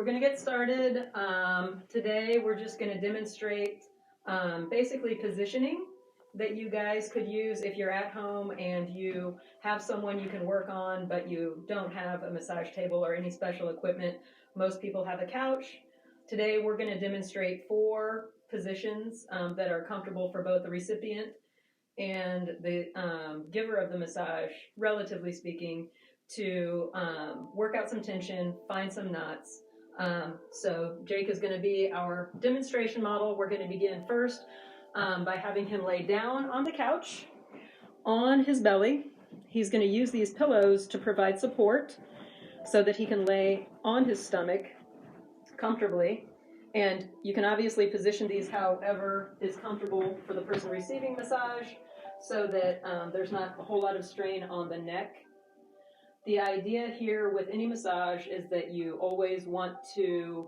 We're going to get started. Today we're just going to demonstrate basically positioning that you guys could use if you're at home and you have someone you can work on, but you don't have a massage table or any special equipment. Most people have a couch. Today we're going to demonstrate 4 positions that are comfortable for both the recipient and the giver of the massage, relatively speaking, to work out some tension, find some knots. So Jake is going to be our demonstration model. We're going to begin first by having him lay down on the couch on his belly. He's going to use these pillows to provide support so that he can lay on his stomach comfortably. And you can obviously position these however is comfortable for the person receiving massage so that there's not a whole lot of strain on the neck. The idea here with any massage is that you always want to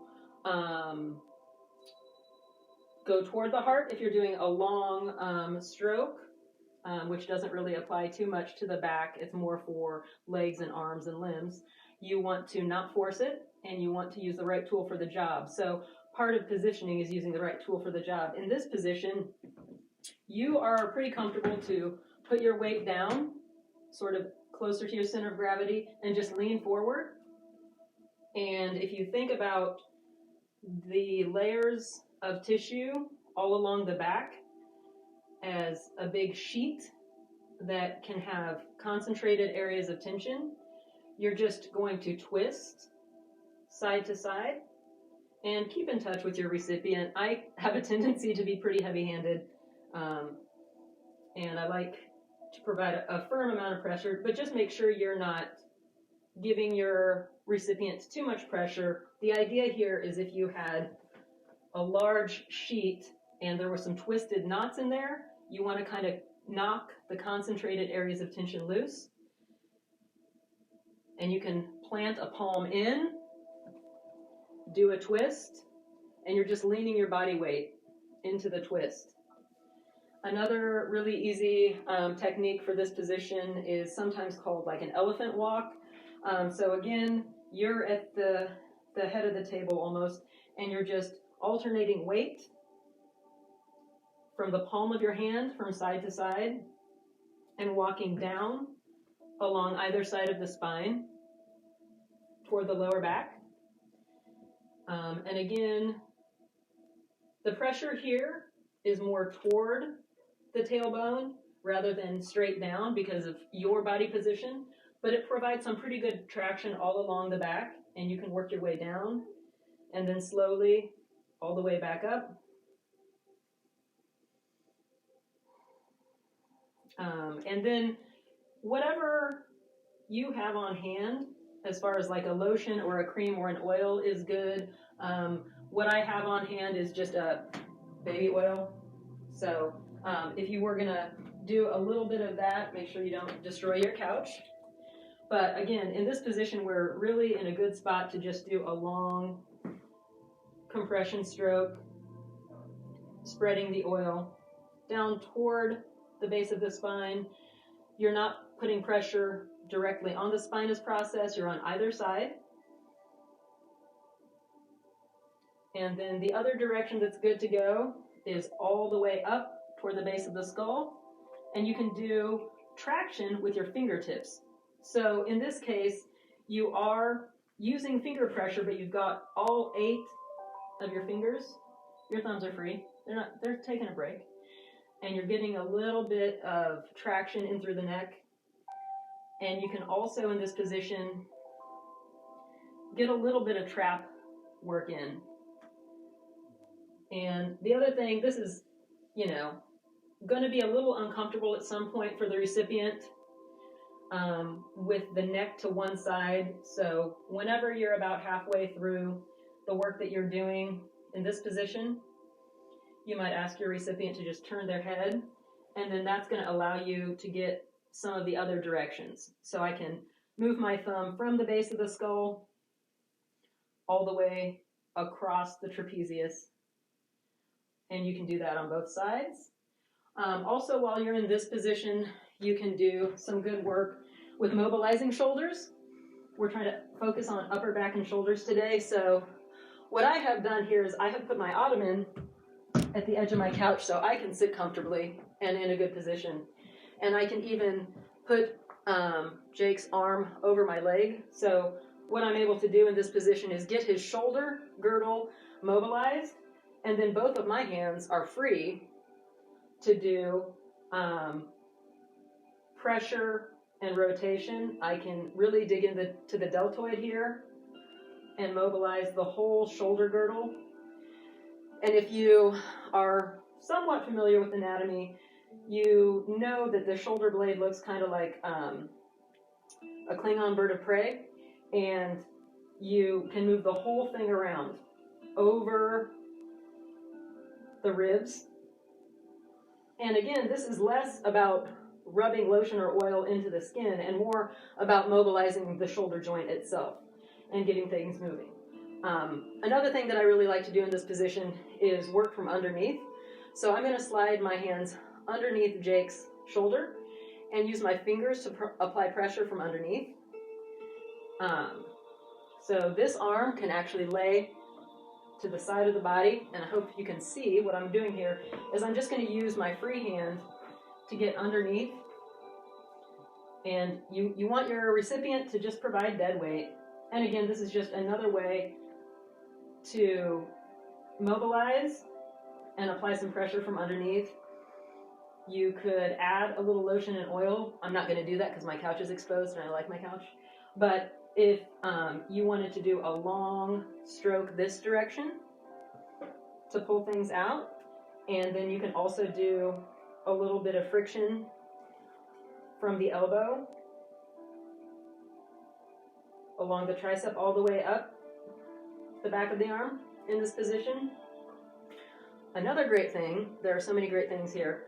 go toward the heart if you're doing a long stroke, which doesn't really apply too much to the back. It's more for legs and arms and limbs. You want to not force it, and you want to use the right tool for the job. So part of positioning is using the right tool for the job. In this position, you are pretty comfortable to put your weight down, sort of closer to your center of gravity, and just lean forward. And if you think about the layers of tissue all along the back as a big sheet that can have concentrated areas of tension, you're just going to twist side to side and keep in touch with your recipient. I have a tendency to be pretty heavy-handed, and I like to provide a firm amount of pressure, but just make sure you're not giving your recipient too much pressure. The idea here is if you had a large sheet and there were some twisted knots in there, you want to kind of knock the concentrated areas of tension loose. And you can plant a palm in, do a twist, and you're just leaning your body weight into the twist. Another really easy technique for this position is sometimes called like an elephant walk. So again, you're at the head of the table almost, and you're just alternating weight from the palm of your hand from side to side and walking down along either side of the spine toward the lower back. And again, the pressure here is more toward the tailbone rather than straight down because of your body position, but it provides some pretty good traction all along the back, and you can work your way down and then slowly all the way back up. And then whatever you have on hand as far as like a lotion or a cream or an oil is good. What I have on hand is just a baby oil. So if you were gonna do a little bit of that, make sure you don't destroy your couch. But again, in this position, we're really in a good spot to just do a long compression stroke, spreading the oil down toward the base of the spine. You're not putting pressure directly on the spinous process, you're on either side. And then the other direction that's good to go is all the way up toward the base of the skull. And you can do traction with your fingertips. So in this case, you are using finger pressure, but you've got all 8 of your fingers. Your thumbs are free. They're taking a break. And you're getting a little bit of traction in through the neck. And you can also, in this position, get a little bit of trap work in. And the other thing, this is, going to be a little uncomfortable at some point for the recipient with the neck to one side. So whenever you're about halfway through the work that you're doing in this position, you might ask your recipient to just turn their head, and then that's going to allow you to get some of the other directions. So I can move my thumb from the base of the skull all the way across the trapezius, and you can do that on both sides. Also, while you're in this position, you can do some good work with mobilizing shoulders. We're trying to focus on upper back and shoulders today, so what I have done here is I have put my ottoman at the edge of my couch so I can sit comfortably and in a good position. And I can even put Jake's arm over my leg. So what I'm able to do in this position is get his shoulder girdle mobilized, and then both of my hands are free to do pressure and rotation. I can really dig into the deltoid here and mobilize the whole shoulder girdle. And if you are somewhat familiar with anatomy, you know that the shoulder blade looks kind of like a Klingon bird of prey, and you can move the whole thing around over the ribs. And again, this is less about rubbing lotion or oil into the skin and more about mobilizing the shoulder joint itself and getting things moving. Another thing that I really like to do in this position is work from underneath. So I'm going to slide my hands underneath Jake's shoulder and use my fingers to apply pressure from underneath. So this arm can actually lay to the side of the body, and I hope you can see what I'm doing here is I'm just going to use my free hand to get underneath. And you want your recipient to just provide dead weight. And again, this is just another way to mobilize and apply some pressure from underneath. You could add a little lotion and oil. I'm not going to do that because my couch is exposed and I like my couch. But if you wanted to do a long stroke this direction to pull things out, and then you can also do a little bit of friction from the elbow along the tricep all the way up the back of the arm in this position. Another great thing, there are so many great things here,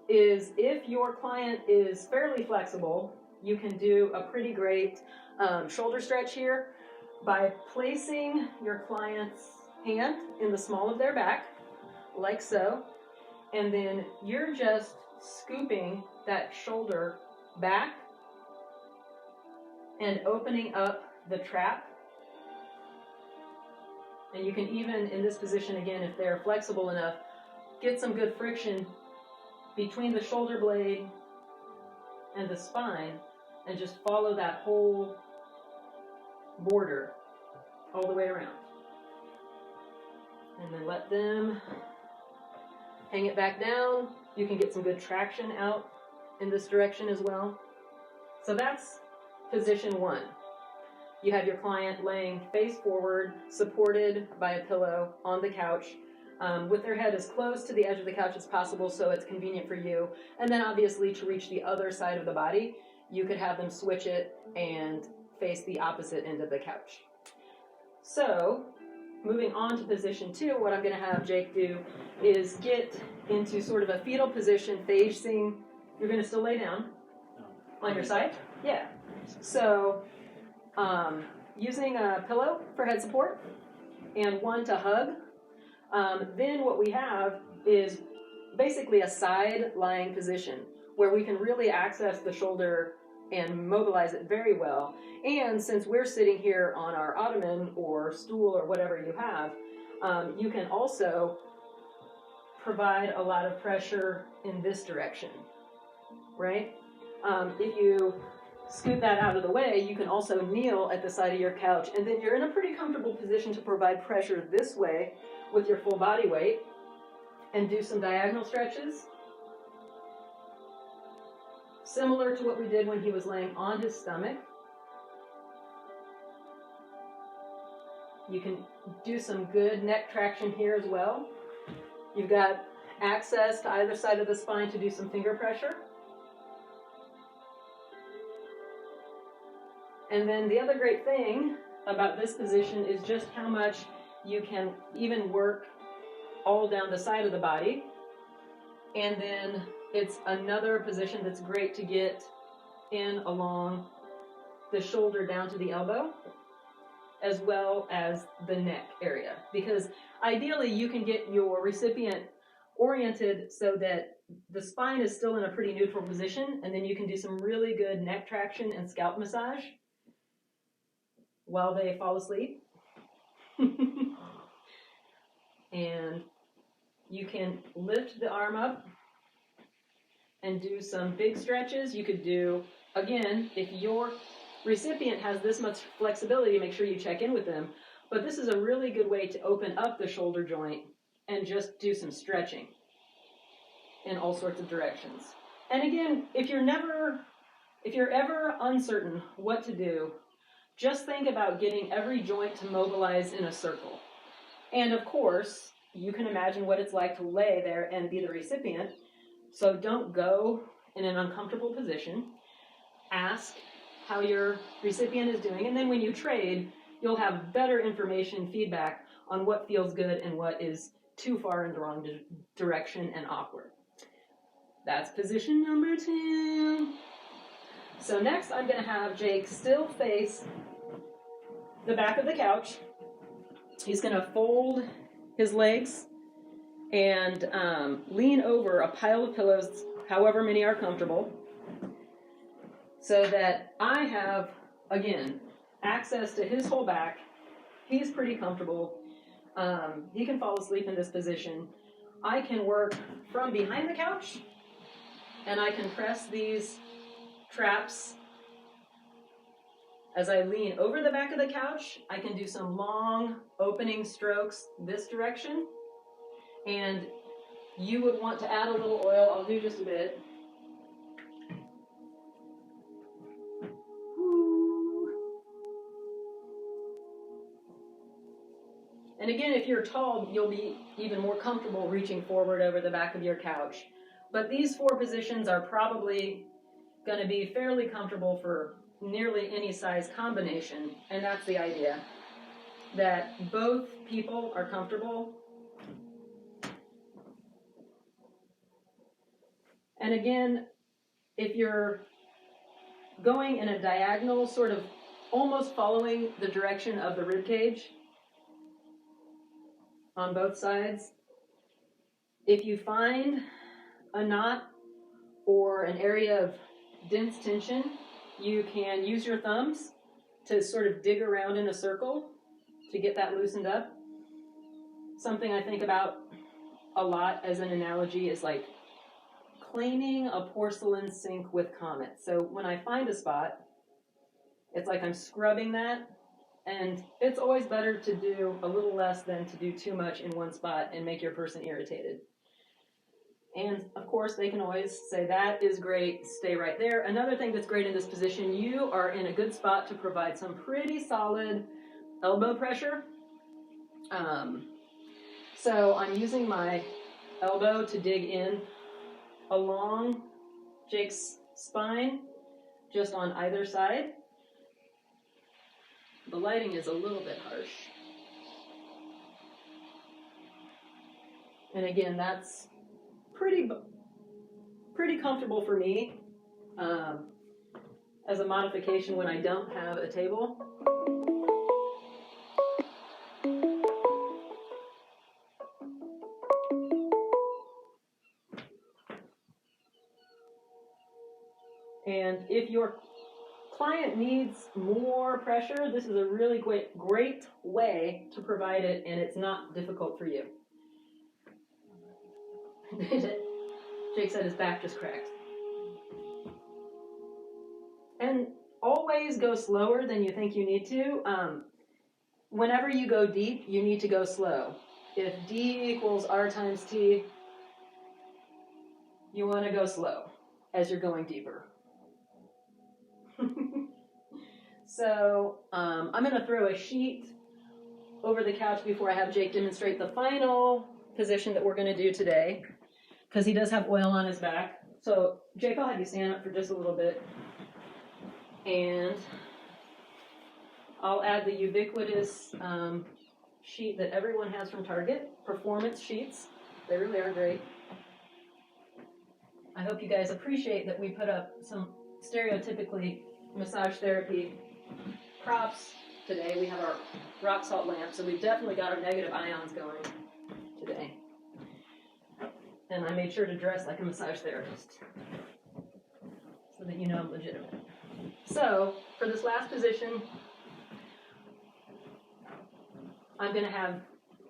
is if your client is fairly flexible, you can do a pretty great shoulder stretch here by placing your client's hand in the small of their back, like so, and then you're just scooping that shoulder back and opening up the trap. And you can even, in this position again, if they're flexible enough, get some good friction between the shoulder blade and the spine and just follow that whole border all the way around. And then let them hang it back down. You can get some good traction out in this direction as well. So that's position one. You have your client laying face forward, supported by a pillow on the couch, with their head as close to the edge of the couch as possible so it's convenient for you. And then obviously to reach the other side of the body, you could have them switch it and face the opposite end of the couch. So moving on to position two, what I'm going to have Jake do is get into sort of a fetal position facing, you're going to still lay down on your side? Yeah. So using a pillow for head support and one to hug. Then what we have is basically a side lying position where we can really access the shoulder and mobilize it very well. And since we're sitting here on our ottoman or stool or whatever you have, you can also provide a lot of pressure in this direction, right? If you scoot that out of the way, you can also kneel at the side of your couch, and then you're in a pretty comfortable position to provide pressure this way with your full body weight and do some diagonal stretches. Similar to what we did when he was laying on his stomach. You can do some good neck traction here as well. You've got access to either side of the spine to do some finger pressure. And then the other great thing about this position is just how much you can even work all down the side of the body. And then it's another position that's great to get in along the shoulder down to the elbow, as well as the neck area. Because ideally you can get your recipient oriented so that the spine is still in a pretty neutral position, and then you can do some really good neck traction and scalp massage while they fall asleep. And you can lift the arm up and do some big stretches. You could do, again, if your recipient has this much flexibility, make sure you check in with them. But this is a really good way to open up the shoulder joint and just do some stretching in all sorts of directions. And again, if you're ever uncertain what to do, just think about getting every joint to mobilize in a circle. And of course, you can imagine what it's like to lay there and be the recipient. So don't go in an uncomfortable position. Ask how your recipient is doing. And then when you trade, you'll have better information, feedback on what feels good and what is too far in the wrong direction and awkward. That's position number 2. So next I'm going to have Jake still face the back of the couch. He's going to fold his legs and lean over a pile of pillows, however many are comfortable, so that I have, again, access to his whole back. He's pretty comfortable. He can fall asleep in this position. I can work from behind the couch, and I can press these traps as I lean over the back of the couch. I can do some long opening strokes this direction. And you would want to add a little oil. I'll do just a bit. And again, if you're tall, you'll be even more comfortable reaching forward over the back of your couch. But these 4 positions are probably going to be fairly comfortable for nearly any size combination. And that's the idea, that both people are comfortable. And again, if you're going in a diagonal, sort of almost following the direction of the rib cage on both sides, if you find a knot or an area of dense tension, you can use your thumbs to sort of dig around in a circle to get that loosened up. Something I think about a lot as an analogy is like cleaning a porcelain sink with Comet. So when I find a spot, it's like I'm scrubbing that, and it's always better to do a little less than to do too much in one spot and make your person irritated. And of course, they can always say, that is great, stay right there. Another thing that's great in this position, you are in a good spot to provide some pretty solid elbow pressure. So I'm using my elbow to dig in along Jake's spine, just on either side. The lighting is a little bit harsh. And again, that's pretty comfortable for me as a modification when I don't have a table. And if your client needs more pressure, this is a really great way to provide it, and it's not difficult for you. Jake said his back just cracked. And always go slower than you think you need to. Whenever you go deep, you need to go slow. If D equals R times T, you want to go slow as you're going deeper. So I'm going to throw a sheet over the couch before I have Jake demonstrate the final position that we're going to do today, because he does have oil on his back. So Jake, I'll have you stand up for just a little bit, and I'll add the ubiquitous sheet that everyone has from Target, performance sheets. They really are great. I hope you guys appreciate that we put up some stereotypically massage therapy props today. We have our rock salt lamp, so we've definitely got our negative ions going today. And I made sure to dress like a massage therapist so that you know I'm legitimate. So, for this last position, I'm going to have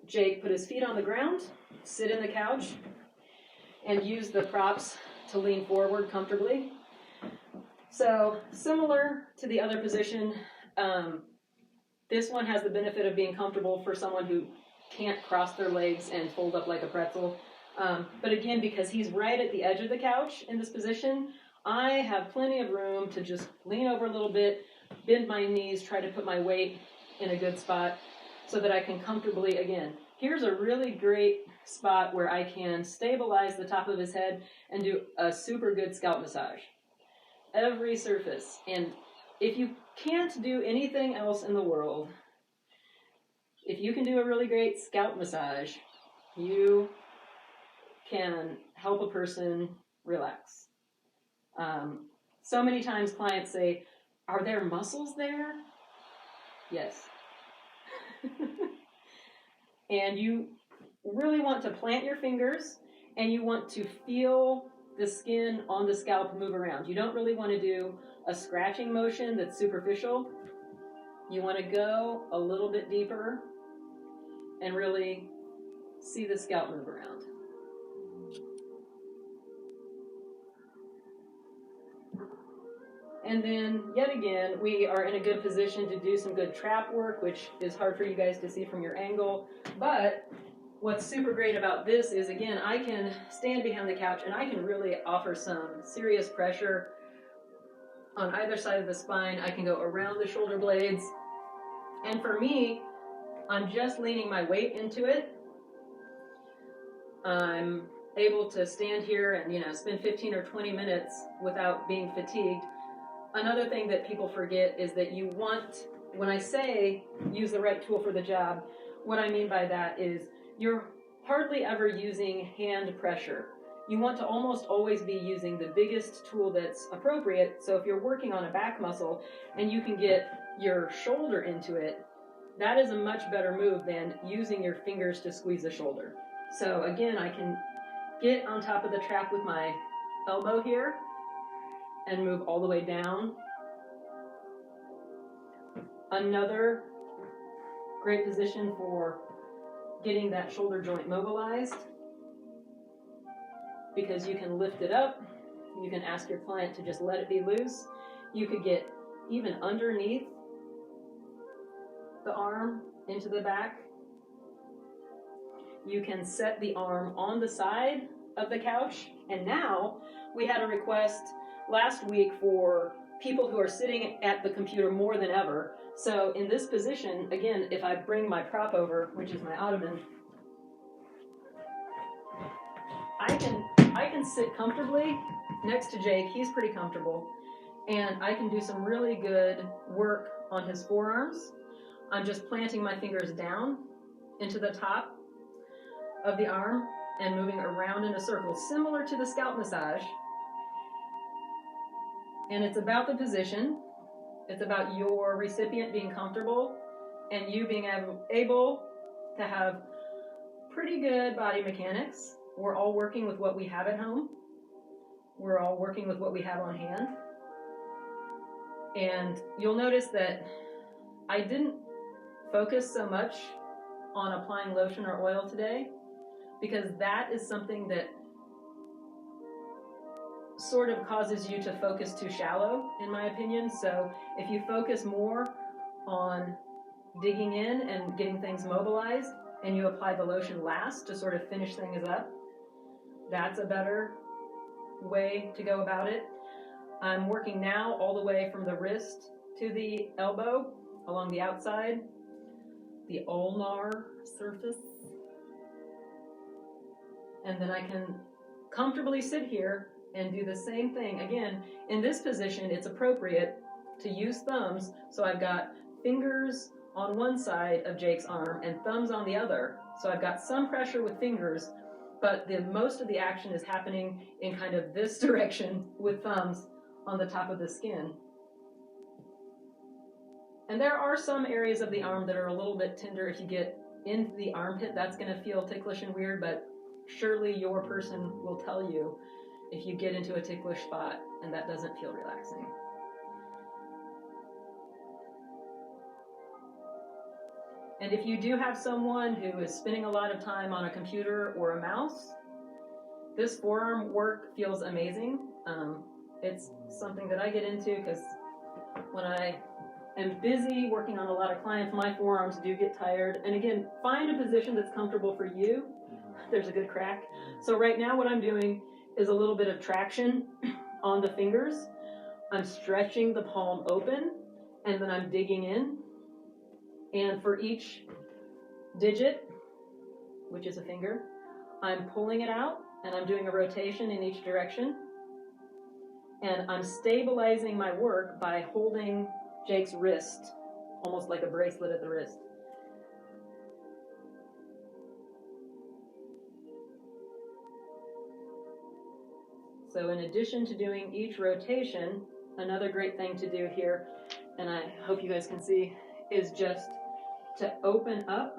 Jake put his feet on the ground, sit in the couch, and use the props to lean forward comfortably. So similar to the other position, this one has the benefit of being comfortable for someone who can't cross their legs and fold up like a pretzel. But again, because he's right at the edge of the couch in this position, I have plenty of room to just lean over a little bit, bend my knees, try to put my weight in a good spot so that I can comfortably, again, here's a really great spot where I can stabilize the top of his head and do a super good scalp massage. Every surface. And if you can't do anything else in the world, if you can do a really great scalp massage, you can help a person relax. So many times clients say, are there muscles there? Yes. And you really want to plant your fingers and you want to feel the skin on the scalp move around. You don't really want to do a scratching motion that's superficial. You want to go a little bit deeper and really see the scalp move around. And then, yet again, we are in a good position to do some good trap work, which is hard for you guys to see from your angle. But what's super great about this is, again, I can stand behind the couch and I can really offer some serious pressure on either side of the spine. I can go around the shoulder blades. And for me, I'm just leaning my weight into it. I'm able to stand here and, spend 15 or 20 minutes without being fatigued. Another thing that people forget is that you want, when I say use the right tool for the job, what I mean by that is you're hardly ever using hand pressure. You want to almost always be using the biggest tool that's appropriate. So if you're working on a back muscle and you can get your shoulder into it, that is a much better move than using your fingers to squeeze the shoulder. So again, I can get on top of the trap with my elbow here and move all the way down. Another great position for getting that shoulder joint mobilized, because you can lift it up. You can ask your client to just let it be loose. You could get even underneath the arm into the back. You can set the arm on the side of the couch. And now we had a request last week for people who are sitting at the computer more than ever. So in this position, again, if I bring my prop over, which is my ottoman, I can sit comfortably next to Jake. He's pretty comfortable. And I can do some really good work on his forearms. I'm just planting my fingers down into the top of the arm and moving around in a circle, similar to the scalp massage. And it's about the position. It's about your recipient being comfortable and you being able to have pretty good body mechanics. We're all working with what we have at home. We're all working with what we have on hand. And you'll notice that I didn't focus so much on applying lotion or oil today, because that is something that sort of causes you to focus too shallow, in my opinion. So if you focus more on digging in and getting things mobilized, and you apply the lotion last to sort of finish things up, that's a better way to go about it. I'm working now all the way from the wrist to the elbow, along the outside, the ulnar surface. And then I can comfortably sit here and do the same thing. Again, in this position, it's appropriate to use thumbs. So I've got fingers on one side of Jake's arm and thumbs on the other. So I've got some pressure with fingers, but most of the action is happening in kind of this direction with thumbs on the top of the skin. And there are some areas of the arm that are a little bit tender. If you get into the armpit, that's going to feel ticklish and weird, but surely your person will tell you if you get into a ticklish spot and that doesn't feel relaxing. And if you do have someone who is spending a lot of time on a computer or a mouse, this forearm work feels amazing. It's something that I get into because when I am busy working on a lot of clients, my forearms do get tired. And again, find a position that's comfortable for you. There's a good crack. So right now what I'm doing is a little bit of traction on the fingers. I'm stretching the palm open, and then I'm digging in. And for each digit, which is a finger, I'm pulling it out, and I'm doing a rotation in each direction. And I'm stabilizing my work by holding Jake's wrist, almost like a bracelet at the wrist. So in addition to doing each rotation, another great thing to do here, and I hope you guys can see, is just to open up.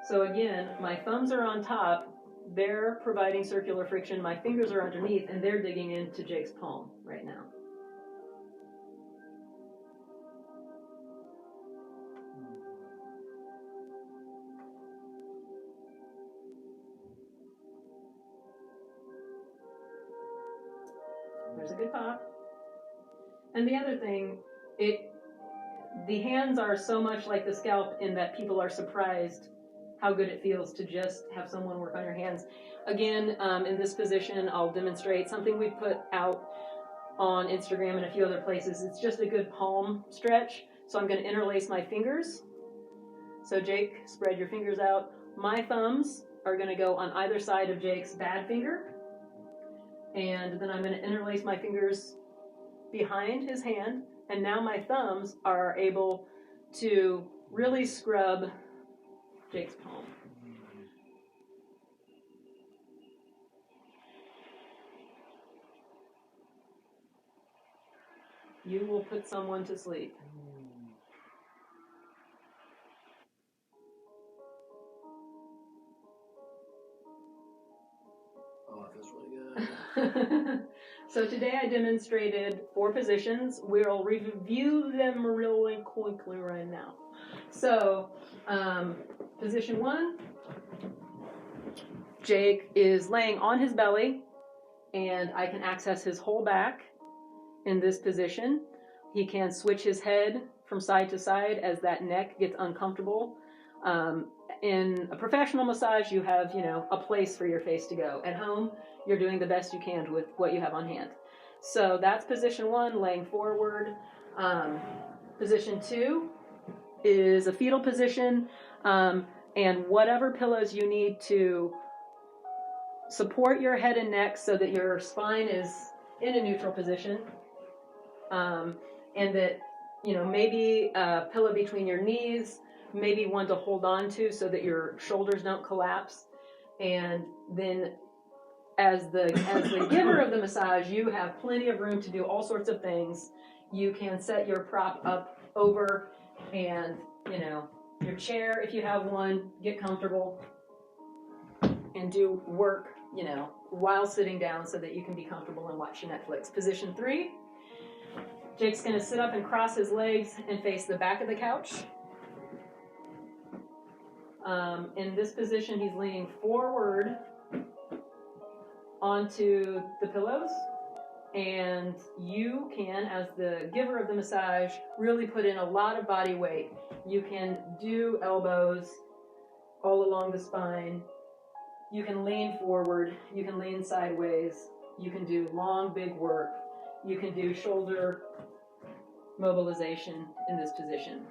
So again, my thumbs are on top, they're providing circular friction, my fingers are underneath, and they're digging into Jake's palm right now. There's a good pop. And the other thing, the hands are so much like the scalp in that people are surprised how good it feels to just have someone work on your hands. Again, in this position, I'll demonstrate something we put out on Instagram and a few other places. It's just a good palm stretch. So I'm going to interlace my fingers. So Jake, spread your fingers out. My thumbs are going to go on either side of Jake's bad finger. And then I'm going to interlace my fingers behind his hand. And now my thumbs are able to really scrub Jake's palm. You will put someone to sleep. Oh, it feels really good. So today I demonstrated 4 positions. We'll review them really quickly right now. So, position 1, Jake is laying on his belly, and I can access his whole back in this position. He can switch his head from side to side as that neck gets uncomfortable. In a professional massage, you have, a place for your face to go. At home, you're doing the best you can with what you have on hand. So that's position 1, laying forward. Position 2 is a fetal position, and whatever pillows you need to support your head and neck so that your spine is in a neutral position, and that, maybe a pillow between your knees, maybe one to hold on to so that your shoulders don't collapse. And then as the giver of the massage, you have plenty of room to do all sorts of things. You can set your prop up over, and, your chair, if you have one, get comfortable and do work, while sitting down so that you can be comfortable and watch Netflix. Position 3, Jake's going to sit up and cross his legs and face the back of the couch. In this position, he's leaning forward onto the pillows, and you can, as the giver of the massage, really put in a lot of body weight. You can do elbows all along the spine. You can lean forward. You can lean sideways. You can do long, big work. You can do shoulder mobilization in this position.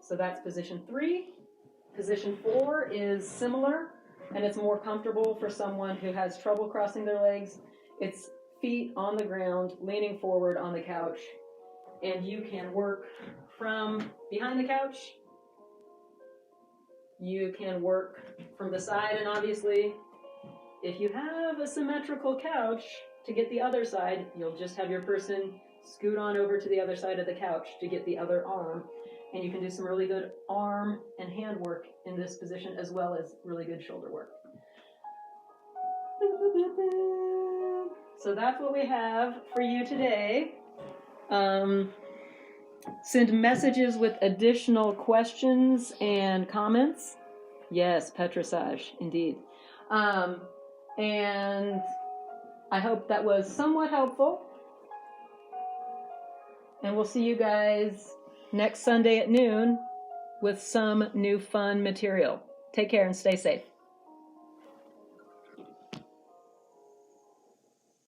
So that's position 3. Position 4 is similar, and it's more comfortable for someone who has trouble crossing their legs. It's feet on the ground, leaning forward on the couch, and you can work from behind the couch. You can work from the side, and obviously, if you have a symmetrical couch, to get the other side, you'll just have your person scoot on over to the other side of the couch to get the other arm. And you can do some really good arm and hand work in this position, as well as really good shoulder work. So that's what we have for you today. Send messages with additional questions and comments. Yes, Petrissage, indeed. And I hope that was somewhat helpful. And we'll see you guys next Sunday at noon with some new fun material. Take care and stay safe.